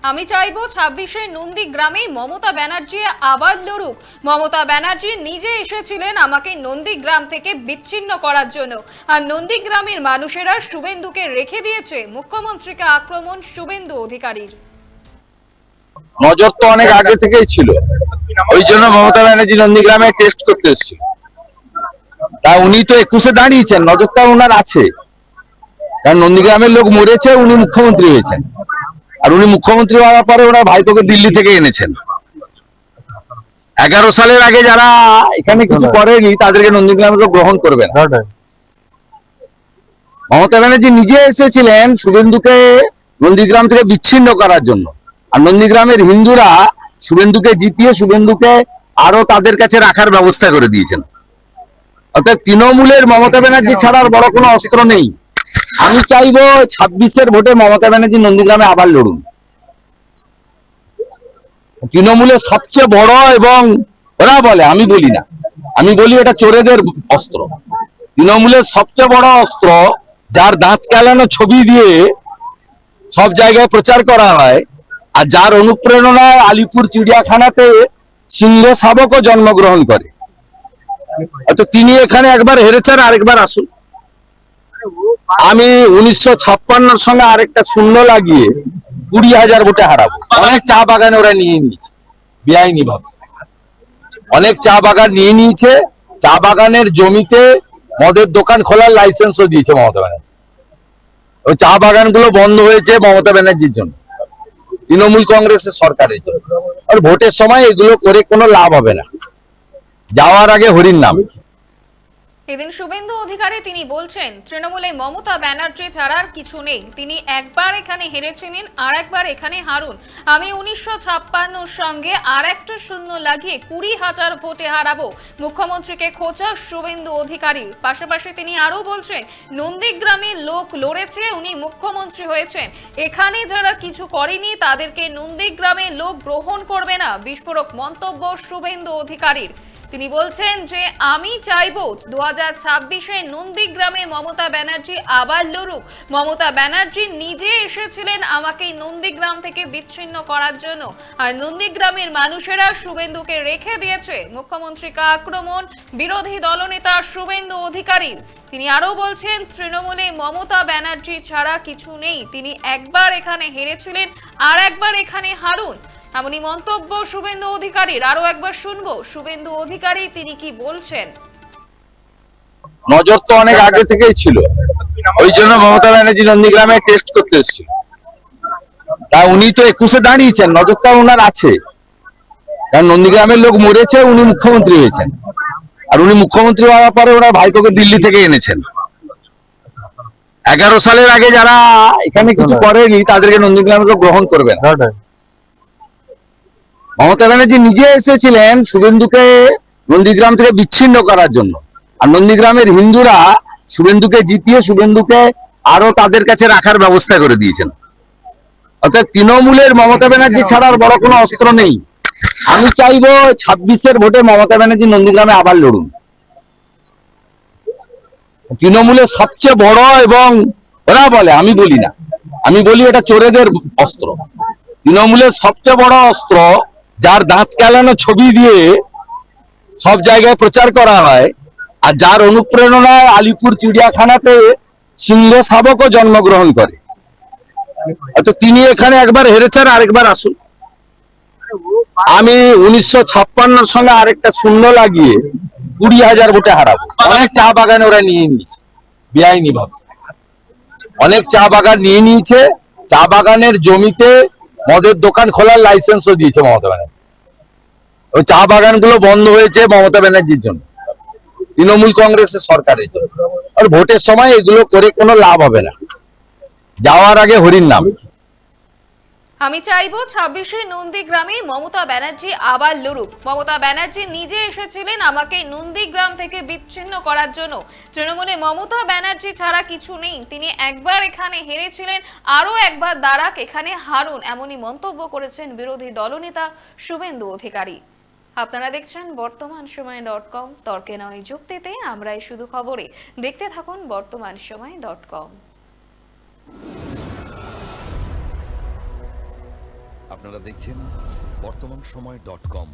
আমি চাইবো ২৬শে নন্দীগ্রামে মমতা ব্যানার্জি আবার লড়ুক। মমতা ব্যানার্জি নিজে এসেছিলেন আমাকে নন্দীগ্রাম থেকে বিচ্ছিন্ন করার জন্য, আর নন্দীগ্রামের মানুষেরা শুভেন্দুকে রেখে দিয়েছে। মুখ্যমন্ত্রীকে আক্রমণ শুভেন্দু অধিকারীর। নজর তো অনেক আগে থেকেই ছিল, ওই জন্য মমতা ব্যানার্জি নন্দীগ্রামে টেস্ট করতে এসেছিল। তা উনি তো ২১-এ দাঁড়িয়েছেন, নজরটা ওনার আছে, কারণ নন্দীগ্রামের লোক মরেছে, উনি মুখ্যমন্ত্রী হয়েছেন। আর উনি মুখ্যমন্ত্রী হওয়ার পরে ওনার ভাইপোকে দিল্লি থেকে এনেছেন। ১১ সালের আগে যারা এখানে কিছু করেনি তাদেরকে নন্দীগ্রামের লোক গ্রহণ করবে না। মমতা ব্যানার্জি নিজে এসেছিলেন শুভেন্দুকে নন্দীগ্রাম থেকে বিচ্ছিন্ন করার জন্য, আর নন্দীগ্রামের হিন্দুরা শুভেন্দুকে জিতিয়ে শুভেন্দুকে আরো তাদের কাছে রাখার ব্যবস্থা করে দিয়েছেন। অর্থাৎ তৃণমূলের মমতা ব্যানার্জি ছাড়া আর বড় কোনো অস্ত্র নেই। আমি চাইবো ২৬-এর ভোটে মমতা ব্যানার্জি নন্দীগ্রামে আবার লড়ুন। তৃণমূলের সবচেয়ে বড়, এবং ওরা বলে, আমি বলি না, আমি বলি এটা চোরেদের অস্ত্র। তৃণমূলের সবচেয়ে বড় অস্ত্র, যার দাঁত কেলানো ছবি দিয়ে সব জায়গায় প্রচার করা হয়, আর যার অনুপ্রেরণায় আলিপুর চিড়িয়াখানাতে সিংহ শাবকও জন্মগ্রহণ করে। তিনি এখানে একবার হেরেছেন, আরেকবার আসুন। আমি ১৯৫৬-র সঙ্গে আরেকটা শূন্য লাগিয়ে ২০,০০০ ভোটে হারাবো। অনেক চা বাগানে ওরা নিয়ে নিয়েছে বেআইনি ভাবে, অনেক চা বাগান নিয়ে নিয়েছে। চা বাগানের জমিতে মদের দোকান খোলার লাইসেন্সও দিয়েছে মমতা ব্যানার্জি। ওই চা বাগানগুলো বন্ধ হয়েছে মমতা ব্যানার্জির জন্য, তৃণমূল কংগ্রেসের সরকারের জন্য। আর ভোটের সময় এগুলো করে কোনো লাভ হবে না, যাওয়ার আগে হরির নাম। এদিন শুভেন্দু অধিকারী তিনি বলছেন, তৃণমূলে মমতা ব্যানার্জি ছাড়ার কিছু নেই। তিনি একবার এখানে হেরেছিলেন, আর একবার এখানে হারুন। আমি ১৯৫৬-র সঙ্গে আর একটা শূন্য লাগিয়ে ২০,০০০ ভোটে হারাবো। মুখ্যমন্ত্রীকে খোঁচা শুভেন্দু অধিকারীর। পাশাপাশি তিনি আরো বলছেন, নন্দীগ্রামে লোক লড়েছে, উনি মুখ্যমন্ত্রী হয়েছেন। এখানে যারা কিছু করেনি তাদেরকে নন্দীগ্রামে লোক গ্রহণ করবে না। বিস্ফোরক মন্তব্য শুভেন্দু অধিকারীর। তিনি বলছেন যে আমি চাইবো ২০২৬-এ নন্দীগ্রামে মমতা ব্যানার্জি আবার লড়ুক। মমতা ব্যানার্জি নিজে এসেছিলেন আমাকে নন্দীগ্রাম থেকে বিচ্ছিন্ন করার জন্য, আর নন্দীগ্রামের মানুষেরা শুভেন্দুকে রেখে দিয়েছে। মুখ্যমন্ত্রীকে আক্রমণ বিরোধী দলনেতা শুভেন্দু অধিকারীর। তিনি আরো বলছেন, তৃণমূলে মমতা ব্যানার্জি ছাড়া কিছু নেই। তিনি একবার এখানে হেরেছিলেন, আর একবার এখানে হারুন। এমনই মন্তব্য শুভেন্দু অধিকারীর। আরো একবার শুনবো শুভেন্দু অধিকারী তিনি কি বলছেন। নজর তো অনেক আগে থেকেই ছিল, ওই জন্য মমতা ব্যানার্জি নন্দীগ্রামে টেস্ট করতে এসেছিল। তা উনি তো ২১-এ দাঁড়িয়েছেন, নজরটা ওনার আছে, কারণ নন্দীগ্রামের লোক মরেছে, উনি মুখ্যমন্ত্রী হয়েছেন। আর উনি মুখ্যমন্ত্রী হওয়ার পরে ওনার ভাইপোকে দিল্লি থেকে এনেছেন। ১১ সালের আগে যারা এখানে কিছু করেনি তাদেরকে নন্দীগ্রামের লোক গ্রহণ করবে না। মমতা ব্যানার্জি নিজে এসেছিলেন শুভেন্দুকে নন্দীগ্রাম থেকে বিচ্ছিন্ন করার জন্য, আর নন্দীগ্রামের হিন্দুরা শুভেন্দুকে জিতিয়ে শুভেন্দুকে আরো তাদের কাছে রাখার ব্যবস্থা করে দিয়েছেন। অর্থাৎ তৃণমূলের মমতা ব্যানার্জি ছাড়া আর বড় কোনো অস্ত্র নেই। আমি চাইবো ২৬-এর ভোটে মমতা ব্যানার্জি নন্দীগ্রামে আবার লড়ুন। তৃণমূলের সবচেয়ে বড়, এবং ওরা বলে, আমি বলি না, আমি বলি এটা চোরেদের অস্ত্র। তৃণমূলের সবচেয়ে বড় অস্ত্র, যার দাঁত কেলানো ছবি দিয়ে সব জায়গায় প্রচার করা হয়, আর যার অনুপ্রেরণায় আলিপুর চিড়িয়াখানাতে সিংহ শাবকও জন্মগ্রহণ করে। তিনি এখানে একবার হেরেছেন, আরেকবার আসুন। আমি ১৯৫৬-র সঙ্গে আরেকটা শূন্য লাগিয়ে ২০,০০০ ভোটে হারাবো। অনেক চা বাগানে ওরা নিয়ে নিয়েছে বেআইনি ভাবে, অনেক চা বাগান নিয়ে নিয়েছে। চা বাগানের জমিতে মদের দোকান খোলার লাইসেন্সও দিয়েছে মমতা ব্যানার্জি। ওই চা বাগানগুলো বন্ধ হয়েছে মমতা ব্যানার্জির জন্য, তৃণমূল কংগ্রেসের সরকারের জন্য। আর ভোটের সময় এগুলো করে কোনো লাভ হবে না, যাওয়ার আগে হরির নাম। আমি চাইবো ২৬শে নন্দীগ্রামে মমতা ব্যানার্জি আবার লড়ুক। মমতা ব্যানার্জি নিজে এসেছিলেন আমাকে নন্দীগ্রাম থেকে বিচ্ছিন্ন করার জন্য। তৃণমূলে মমতা ব্যানার্জি ছাড়া কিছু নেই। তিনি একবার এখানে হেরেছিলেন, আরো একবার দাঁড়াক এখানে হারুন। এমনই মন্তব্য করেছেন বিরোধী দলনেতা শুভেন্দু অধিকারী। আপনারা দেখছেন বর্তমান সময় .com, তর্কে নয় যুক্তিতে আমরাই শুধু খবরে। দেখতে থাকুন বর্তমান সময় .com। আপনারা দেখছেন বর্তমানসময়.com।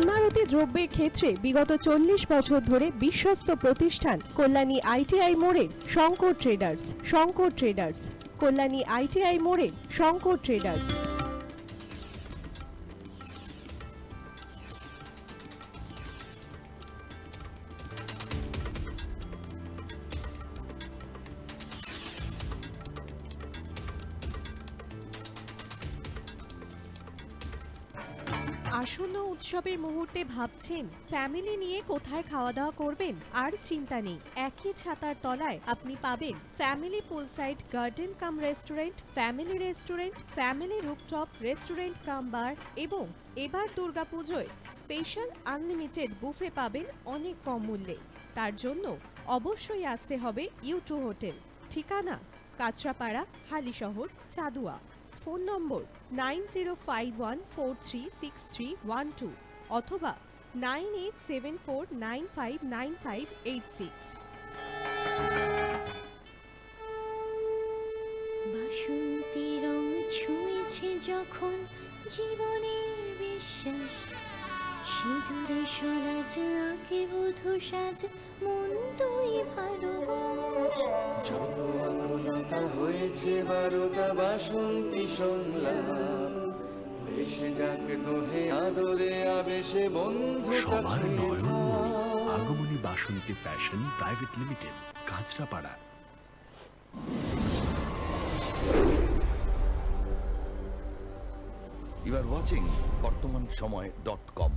ইমারতি দ্রব্যের ক্ষেত্রে বিগত 40 বছর ধরে বিশ্বস্ত প্রতিষ্ঠান কল্যাণী আইটিআই মোড়ের শঙ্কর ট্রেডার্স কল্যাণী আইটিআই মোড়ের শঙ্কর ট্রেডার্স। আসন্ন উৎসবের মুহূর্তে ভাবছেন ফ্যামিলি নিয়ে কোথায় খাওয়া দাওয়া করবেন? আর চিন্তা নেই, একই ছাতার তলায় আপনি পাবেন family poolside garden cum restaurant, family rooftop restaurant cum bar এবং এবার দুর্গাপুজোয় স্পেশাল আনলিমিটেড বুফে পাবেন অনেক কম মূল্যে। তার জন্য অবশ্যই আসতে হবে U2 হোটেল। ঠিকানা কাঁচরাপাড়া, হালিশহর, চাদুয়া। ফোন নম্বর 9051436312 অথবা 9874959586। বাসন্তী রং ছুঁয়েছে যখন জীবনের বিশ্বাস, সিঁদুরে সরাজ আঁকে বধূ সাজ, মন তুই ভালোবাস। যত আকুলতা হয়েছে বারোটা বাসন্তী সংলাপ, এসে যাক দোহে আদরে আবেশে বন্ধু সবার নয়নমণি Agomoni Basanti fashion private limited, Kanchrapara. You are watching বর্তমানসময়.com।